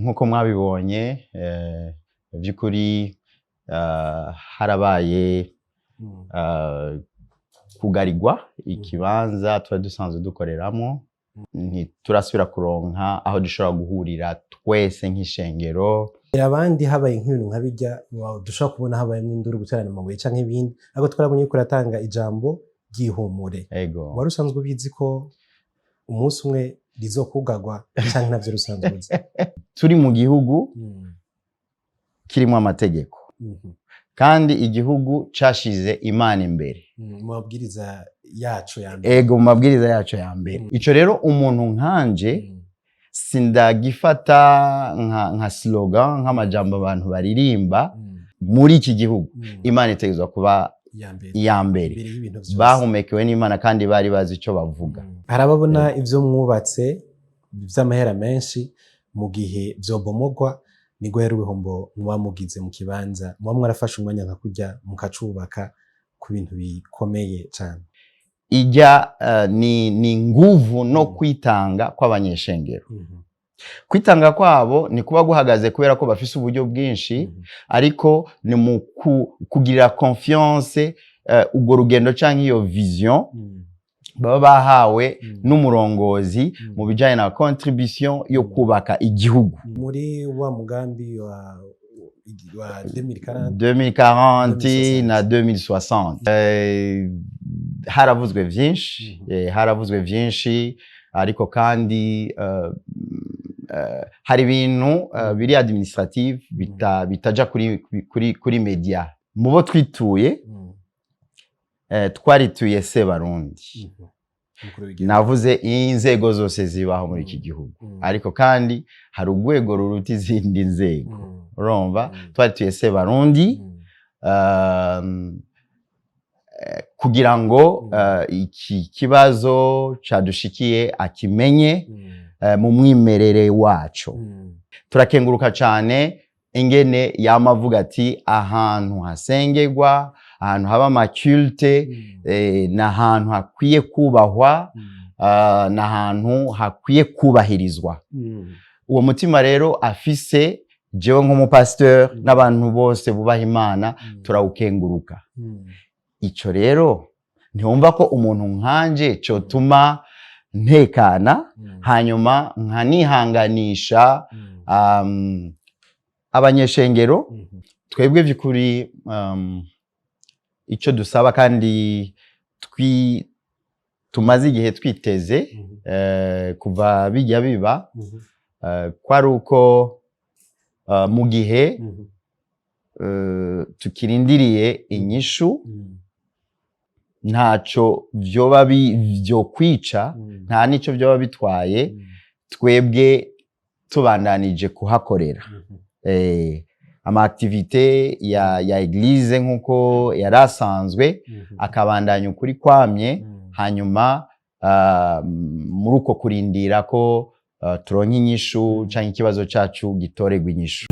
nkuko mwabibonye by'ukuri harabaye kugarirwa ikibanza tuba dusanzwe dukoreramo, ntiturasubira kuronka aho dushobora guhurira twese nk'ishengero. Abandi habaye nk'ibintu nka bijya dushobora kubona habayemo induru, guterana amabuye canke ibindi, ariko twarabonye ko ratanga ijambo ry'ihumure. Wari usanzwe ubizi ko umunsi umwe rizokugarwa canke navyo rusanzwe uzi? Turi mu gihugu kirimo amategeko kandi igihugu cashize Imana imbere mu mabwiriza yacu ya mbere. Mu mabwiriza yacu ya mbere. Ico rero umuntu nkanje sindagifata nka slogan, nk'amajambo abantu baririmba. Muri iki gihugu Imana itegezwa kuba iya mbere, bahumekewe n'Imana kandi bari bazi ico bavuga. Harababona ivyo mwubatse vy'amahera menshi, mu gihe vyobomogwa ni guhera ibihombo muba mugize mu kibanza, muba mwarafashe umwanya nka kurya mukacubaka ku bintu bikomeye cyane. Ijya ni nguvu no kwitanga kw'abanyeshengero. Kwitanga kwabo ni kuba guhagaze kubera ko bafise uburyo bwinshi, ariko ni mu kugira confiance ubwo rugendo canke iyo vision baba bahawe n'umurongozi mu bijanye na contribution yo kubaka igihugu. Muri wa mugambi wa 2040 na 2060 haravuzwe vyinshi, ariko kandi hari ibintu biri administrative bitaja kuri media. Mubo twituye twarituye Sebarundi. Navuze inzego zose zibaho muri iki gihugu, ariko kandi hari urwego ruruta izindi nzego. Urumva, twarituye Sebarundi kugira ngo iki kibazo cadushikiye akimenye mu mwimerere wacu. Turakenguruka cyane ingene yamavuga ati ahantu hasengerwa, ahantu haba amaculte, n'ahantu hakwiye kubahwa, n'ahantu hakwiye kubahirizwa. Uwo mutima rero afise jewe nk'umupasteur n'abantu bose bubaha Imana turawukenguruka. Ico rero ntiwumva ko umuntu nkanje cotuma ntekana, hanyuma nkanihanganisha abanyeshengero. Twebwe vy'ukuri ico dusaba kandi tumaze igihe twiteze kuva bijya biba, kwari uko mu gihe tukirindiriye inyishu, ntaco vyoba vyokwica, nta nico vyoba bitwaye twebwe tubandanije kuhakorera ama activité ya eglise nkuko yarasanzwe, akabandanya ukuri kwamye. Hanyuma muri uko kurindira ko turonka inyishu canke ikibazo cacu gitoregwa inyishu.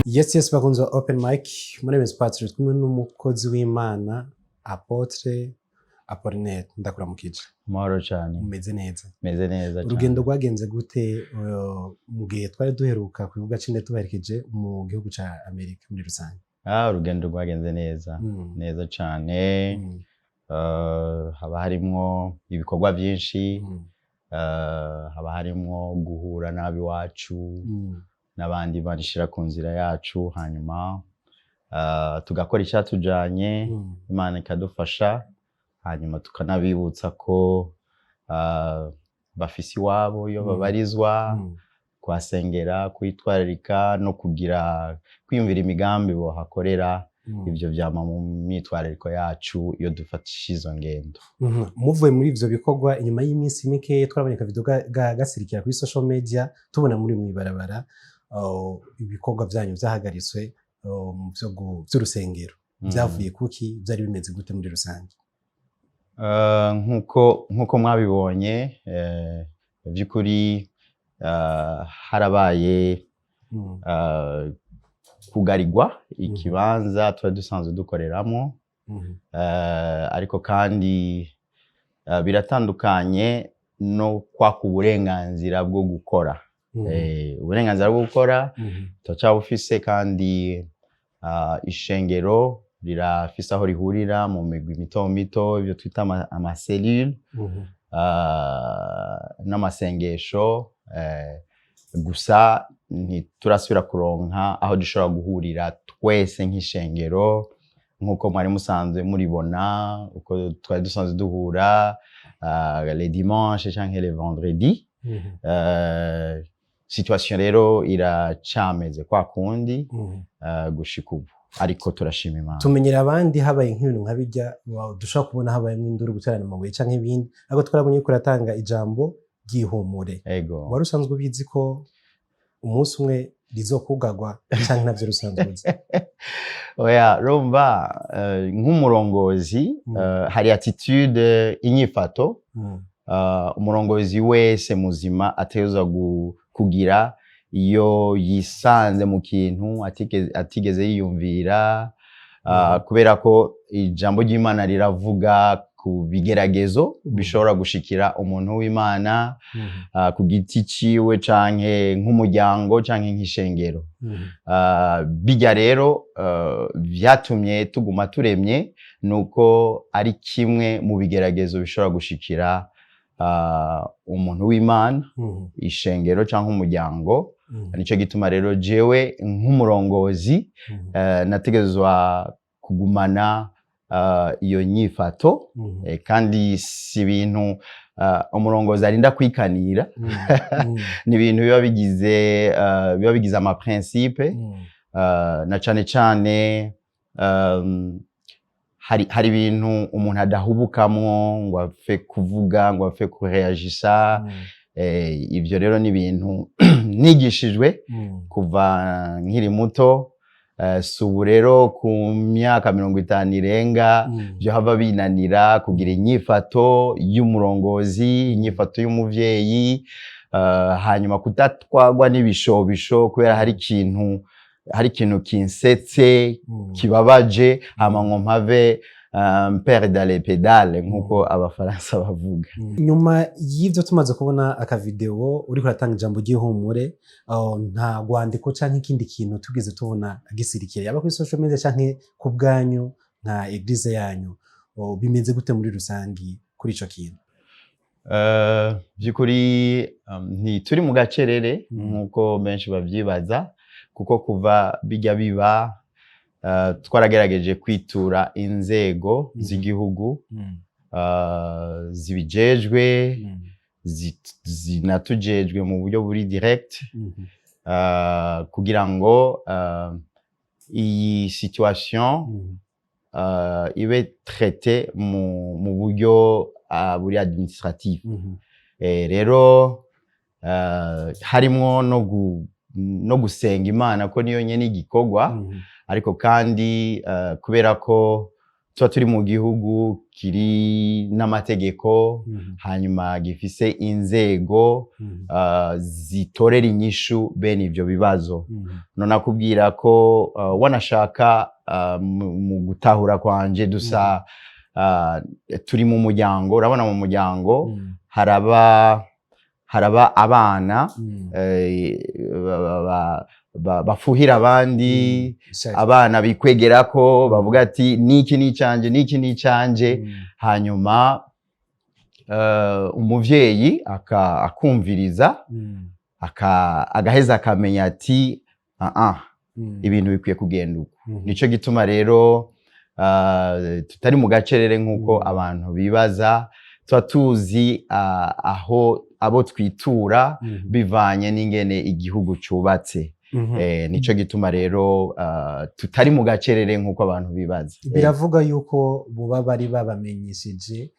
Yes, bakunze open mic. My name is Patrick, kumwe n'umukozi w'Imana Apotre Apollinaire. Ndakuramukije. Mahoro cyane. Umeze neza? Meze neza cyane. Urugendo rwagenze gute mu gihe twari duheruka ku bibuga cinde tubaherekeje mu gihugu ca Amerika muri rusange? Urugendo rwagenze neza. Neza cyane. Haba harimwo ibikorwa byinshi, haba harimwo guhura nabi wacu n'abandi barishira ku nzira yacu, hanyuma tugakora icyatujanye, Imana ikadufasha, hanyuma tukanabibutsa ko bafise iwabo iyo babarizwa, kwasengera, kwitwararika no kugira kwiyumvira imigambi bohakorera. Ibyo vyama mu myitwarariko yacu iyo dufatisha izo ngendo. Muvuye muri ivyo bikorwa, inyuma y'iminsi mike twaraboneka video gasirikira kuri social media, tubona muri mwibarabara ibikorwa vyanyu vyahagaritswe mu vy'urusengero. Vyavuye kuki? Vyari bimeze gute muri rusange? Nkuko mwabibonye, vy'ukuri harabaye kugarirwa ikibanza tuba dusanzwe dukoreramo, ariko kandi biratandukanye no kwaka uburenganzira bwo gukora. Uburenganzira bwo gukora turacyabufise kandi ishengero rirafise aho rihurira mu migwi mito mito, ibyo twita amaselule n'amasengesho, gusa ntiturasubira kuronka aho dushobora guhurira twese nk'ishengero nk'uko mwari musanzwe muribona uko twari dusanzwe duhura les dimanches canke les vendredis. Situation rero iracameze kwa kundi gushika ubu, ariko turashima Imana. Tumenyera abandi habaye nk'ibintu nka bijya dushobora kubona habaye nk'induru, guterana amabuye canke ibindi, ariko twarabonye ko uratanga ijambo ry'ihumure. Wari usanzwe ubizi ko umunsi umwe rizokugagwa canke navyo rusanzwe uzi? Oya, rumva nk'umurongozi hari attitude, inyifato umurongozi wese muzima ategerezwa kugira iyo yisanze mu kintu atigeze yiyumvira, kubera ko ijambo ry'Imana riravuga ku bigeragezo bishobora gushikira umuntu w'Imana ku giti ciwe canke nk'umuryango canke nk'ishengero. Bijya rero vyatumye tuguma turemye, nuko ari kimwe mu bigeragezo bishobora gushikira umuntu w'Imana, ishengero canke umuryango. Nico gituma rero jewe nk'umurongozi nategezwa kugumana iyo nyifato, kandi si ibintu umurongozi arinda kwikanira. Ni ibintu biba bigize ama principe, na cane cane hari ibintu umuntu adahubukamwo ngo apfe kuvuga, ngo apfe kureagisha. Ivyo rero ni ibintu nigishijwe kuva nkiri muto. Subu rero ku myaka 50 irenga byo hava binanira kugira inyifato y'umurongozi, inyifato y'umuvyeyi, hanyuma kutatwagwa n'ibishobisho kubera hari ikintu kinsetse kibabaje, hama ngo mpave perdre les pédales nkuko abafaransa bavuga. Nyuma y'ivyo tumaze kubona akavideo uri kuratanga ijambo ry'ihumure, nta rwandiko canke ikindi kintu tugeze tubona gisirikire yaba kuri social media canke ku bwanyu nka eglise yanyu, bimeze gute muri rusangi kuri ico kintu? Byukuri ntituri mu gacerere nkuko benshi bavyibaza, kuko kuva bijya biba twaragerageje kwitura inzego z'igihugu zibijejwe, zinatujejwe mu buryo buri direct, kugira ngo iyi situation ibe traité mu buryo buri administratif. Rero harimwo no gusenga Imana ko niyo nyene igikorwa, ariko kandi kubera ko tuba turi mu gihugu kiri n'amategeko, hanyuma gifise inzego zitorera inyishu bene ivyo bibazo. None akubwira ko wanashaka mu gutahura kwanje dusa turi mu muryango. Urabona mu muryango haraba abana bafuhira abandi, abana bikwegera ko bavuga ati niki nicanje, niki nicanje. Hanyuma umuvyeyi akumviriza, agaheza akamenya ati ibintu bikwiye kugenda uko. Nico gituma rero tutari mu gacerere nkuko abantu bibaza, tuba tuzi aho abo twitura bivanye n'ingene igihugu cubatse. Nico gituma rero tutari mu gacerere nkuko abantu bibaza. Biravuga yuko buba bari babamenyesheje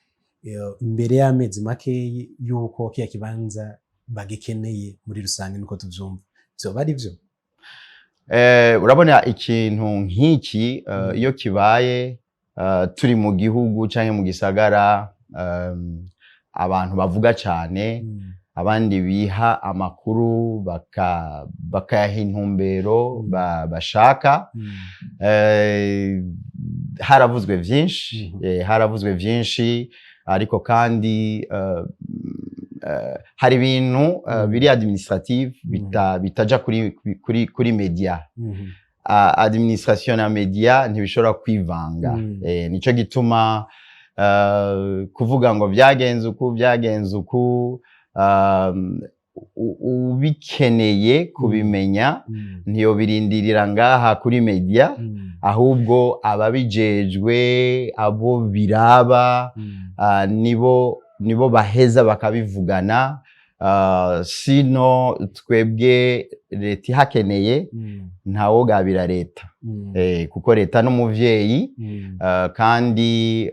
imbere y'amezi make yuko kiya kibanza bagikeneye muri rusange, nuko tuvyumva. Vyoba ari vyo? Urabona ikintu nk'iki iyo kibaye turi mu gihugu canke mu gisagara abantu bavuga cane, abandi biha amakuru bakayaha intumbero bashaka. Haravuzwe vyinshi ariko kandi hari ibintu biri administrative bitaja kuri media. Administration na media ntibishobora kwivanga. Nico gituma kuvuga ngo byagenze uku ubikeneye kubimenya ntiyo birindirira ngaha kuri media, ahubwo ababijejwe abo biraba nibo baheza bakabivugana. Sino twebwe leta ihakeneye ntawogabira leta, kuko leta n'umuvyeyi, kandi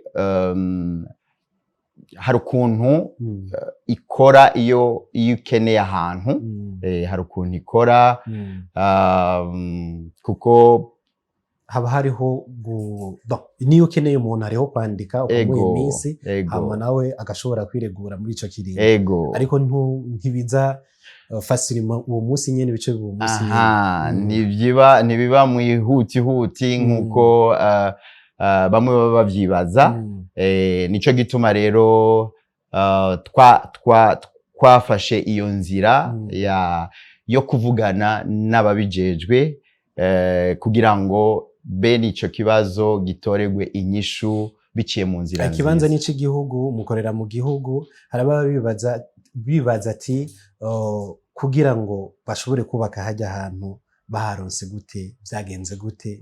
hari ukuntu ikora iyo ukeneye ahantu, hari ukuntu ikora, kuko haba hariho niyo ukeneye umuntu hariho kwandika ukamuha iminsi hama nawe agashobora kwiregura muri ico kiringo, ariko ntibiza fasirima uwo munsi nyene bice uwo munsi nyene, ntibiba mwihutihuti nkuko bamwe baba bavyibaza. Nico gituma rero twafashe iyo nzira yo kuvugana n'ababijejwe kugira ngo bene ico kibazo gitoregwe inyishu biciye mu nzira nziza. Ikibanza n'ici gihugu mukorera mu gihugu, haraba bibaza ati kugira ngo bashobore kubaka hajya ahantu baharonse gute, byagenze gute,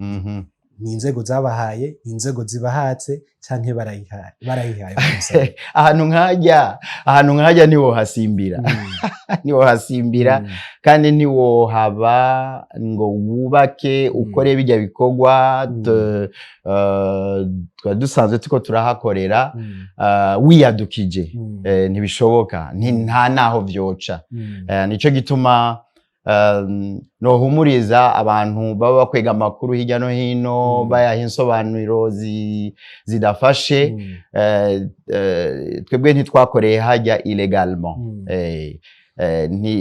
ni inzego zabahaye, inzego zibahatse canke barayihaye ahantu nkajya niwo hasimbira kandi niwo haba ngo wubake ukore bijya bikorwa dusanzwe tuko turahakorera wiyadukije, ntibishoboka, nta naho vyoca. Nico gituma nohumuriza abantu baba bakwega amakuru hirya no hino bayaha insobanuro zidafashe. Twebwe ntitwakoreye hajya illegalement,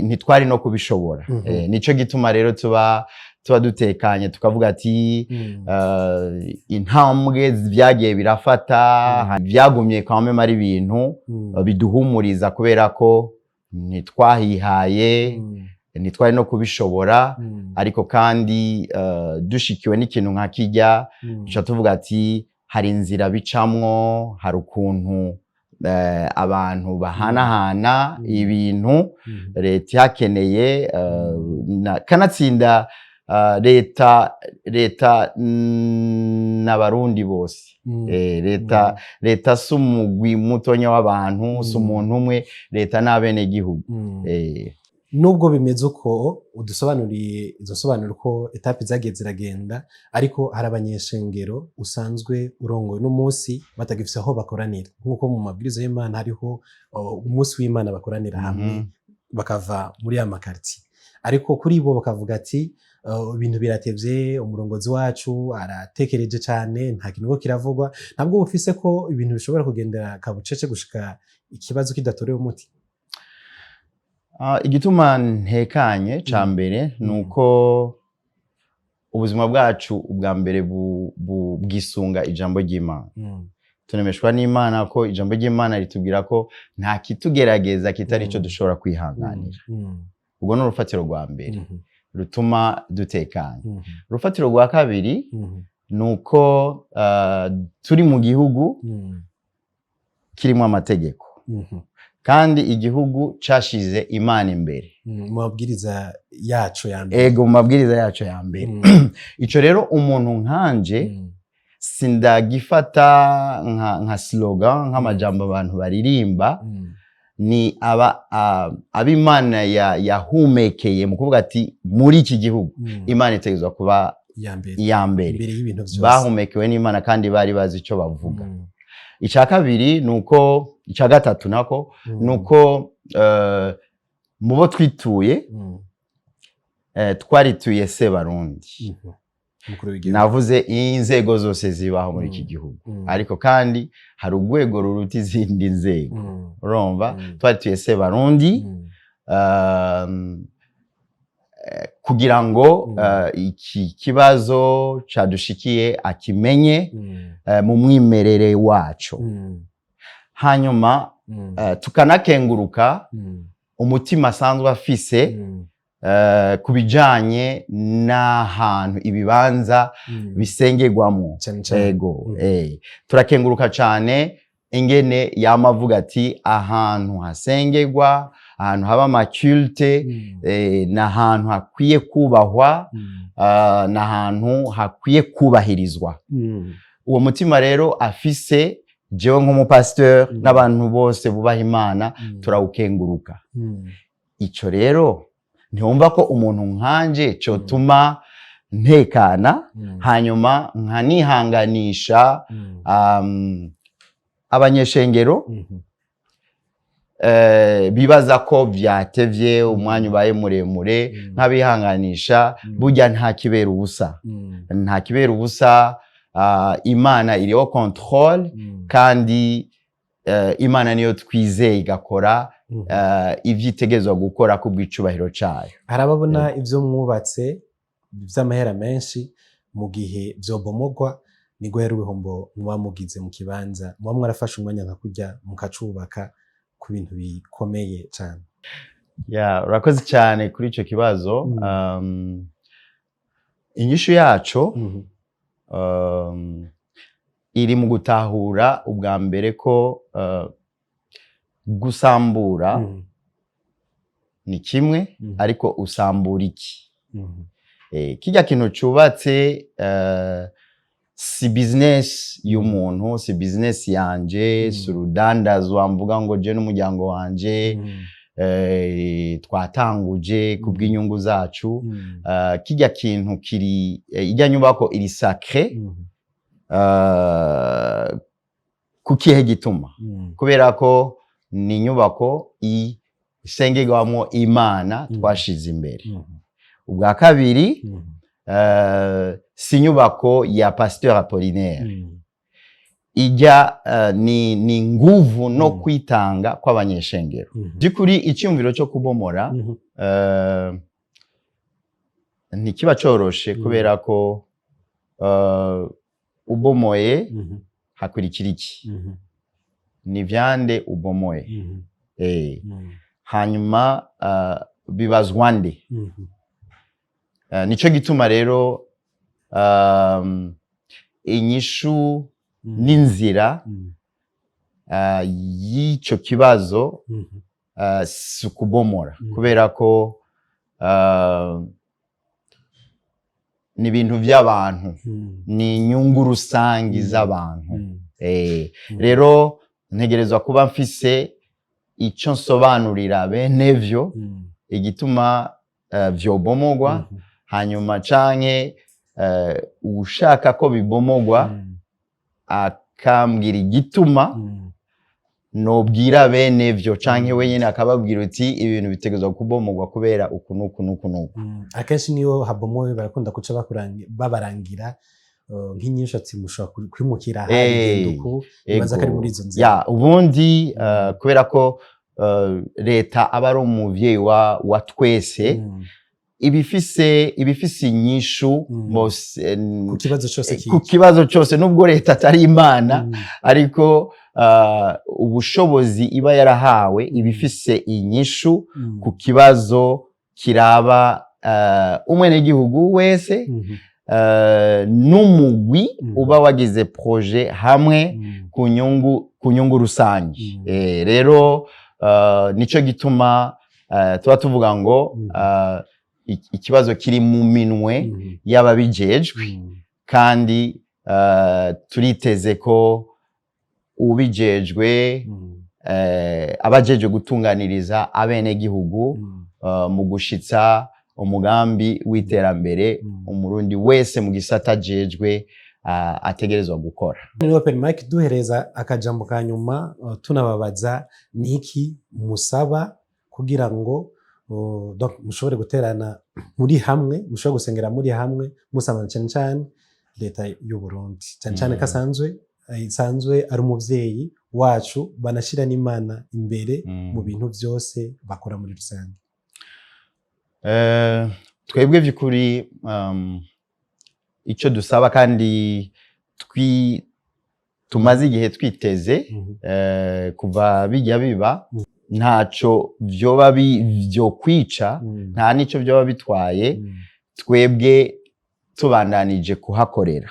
ntitwari no kubishobora. Nico gituma rero tuba dutekanye tukavuga ati intambwe vyagiye birafata, vyagumye quand même ari ibintu biduhumuriza kubera ko ntitwahihaye, ntitwari no kubishobora, ariko kandi dushikiwe n'ikintu nka kijya duca tuvuga ati hari inzira bicamwo, hari ukuntu abantu bahanahana ibintu leta ihakeneye, kanatsinda leta n'abarundi bose. Leta s'umugwi mutonya w'abantu, s'umuntu umwe, leta n'abene gihugu. Nubwo bimeze uko udusobanuriye izo sobanura uko etape zagiye ziragenda, ariko hari abanyeshengero usanzwe urongoye n'umunsi batagifise aho bakoranira, nk'uko mu mabwiriza y'Imana hariho umunsi w'Imana bakoranira hamwe bakava muri ya makarti, ariko kuri bo bakavuga ati ibintu biratevye, umurongozi wacu aratekereje cyane, nta kintu kiravugwa. Ntabwo bufise ko ibintu bishobora kugendera kabucece gushika ikibazo kidatorewe umuti. Igituma ntekanye ca mbere nuko ubuzima bwacu ubwa mbere bwisunga ijambo ry'Imana. Tunemeshwa n'Imana ko ijambo ry'Imana ritubwira ko nta kitugerageza kitari ico dushobora kwihanganira. Ubwo ni urufatiro rwa mbere rutuma dutekanye. Urufatiro rwa kabiri nuko turi mu gihugu kirimo amategeko, kandi igihugu cashize Imana imbere mu mabwiriza yacu ya mbere. Mu mabwiriza yacu ya mbere. Ico rero umuntu nkanje sindagifata nka slogan, nk'amajambo abantu baririmba, ni ab'Imana yahumekeye mu kuvuga ati muri iki gihugu Imana itegerezwa kuba iya mbere, bahumekewe n'Imana kandi bari bazi ico bavuga. Ica kabiri nuko, ica gatatu nako nuko mubo twituye twarituye se Barundi. navuze inzego zose zibaho muri iki gihugu ariko kandi hari urwego ruruta izindi nzego urumva twari tuyese Barundi kugira ngo iki kibazo cadushikiye akimenye mu mwimerere wacu hanyuma tukanakenguruka umutima asanzwe afise ku bijanye n'ahantu ibibanza bisengerwamo ego turakenguruka cyane ingene yamavuga ati ahantu hasengerwa ahantu haba amaculte n'ahantu hakwiye kubahwa n'ahantu hakwiye kubahirizwa uwo mutima rero afise jewe nk'umupasteur n'abantu bose bubaha Imana turawukenguruka ico rero ntiwumva ko umuntu nkanje cotuma ntekana hanyuma nkanihanganisha abanyeshengero bibaza ko vyatevye umwanya ubaye muremure nkabihanganisha burya nta kibera ubusa Imana iriho control kandi Imana niyo twizeye igakora ivyitegerezwa gukora kubw'icubahiro cayo harababona ivyo mwubatse vy'amahera menshi mu gihe vyobomogwa ni guhera ibihombo muba mugize mu kibanza muba mwarafashe umwanya nka kurya mukacubaka ku bintu bikomeye cyane urakoze cyane kuri ico kibazo inyishu yaco iri mu gutahura ubwa mbere ko gusambura ni kimwe ariko usambura iki kijya kintu cubatse si business y'umuntu si business yanje si urudandazwa mvuga ngo je n'umuryango wanje twatanguje kubw'inyungu zacu kijya kintu kiri ijya nyubako iri sacré kukihe gituma kubera ko ni inyubako isengerwamo Imana twashize imbere ubwa kabiri si inyubako ya Pasteur Apollinaire ijya ni nguvu no kwitanga kw'abanyeshengero by'ukuri icyumviro cyo kubomora ntikiba coroshe kubera ko ubomoye hakurikira iki ni vyande ubomoye hanyuma bibazwa nde nico gituma rero inyishu n'inzira y'ico kibazo si ukubomora kubera ko ni ibintu by'abantu ni inyungu rusangi z'abantu rero ntegerezwa kuba mfise ico nsobanurira bene vyo igituma vyobomogwa hanyuma canke ushaka ko bibomogwa akambwira igituma nobwira bene vyo canke wenyene akababwira uti ibintu bitegezwa kubomogwa kubera uku nuku nuku nuku akenshi niyo habomowe barakunda kuca babarangira nk'inyinshi ati mushobora kwimukira ahandi uku ibaza ko ari muri izo nzira ubundi kubera ko leta aba ari umuvyeyi wa twese ibifise inyishu ku kibazo cyose nubwo leta atari Imana ariko ubushobozi iba yarahawe ibifise inyishu ku kibazo kiraba umwenegihugu wese n'umugwi uba wagize projet hamwe ku nyungu rusange rero nico gituma tuba tuvuga ngo ikibazo kiri mu minwe y'ababijejwe kandi turiteze ko ubijejwe abajejwe gutunganiriza abenegihugu mu gushitsa umugambi w'iterambere umurundi wese mu gisata ajejwe ategerezwa gukora. Ni open mic duhereza akajambo ka nyuma tunababaza niki musaba kugira ngo donc mushobore guterana muri hamwe, mushobore gusengera muri hamwe musabana cyane cyane leta y'u Burundi cyane cyane ko isanzwe ari umuvyeyi wacu, banashira n'Imana imbere mu bintu byose bakora muri rusange. Twebwe by'ukuri icyo dusaba kandi tumaze igihe twiteze kuva bijya biba, ntacyo vyoba byo kwica, nta nicyo vyoba bitwaye twebwe tubandanije kuhakorera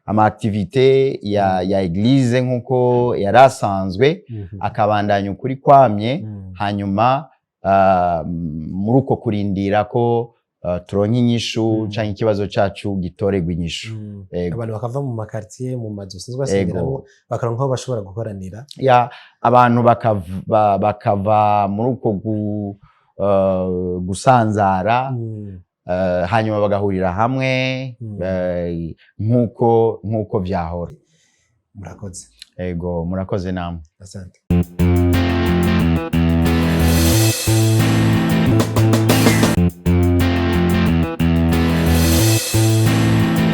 ama activité ya eglise nkuko yarasanzwe, akabandanya ukuri kwamye, hanyuma muri uko kurindira ko turonka inyishu canke ikibazo cacu gitoregwa inyishu. Abantu bakava mu makartier, mu mazu sinzwe basengeramo, bakaronka aho bashobora gukoranira, abantu bakava muri uko gusanzara, hanyuma bagahurira hamwe nkuko vyahora. Murakoze. Murakoze namwe. Asante.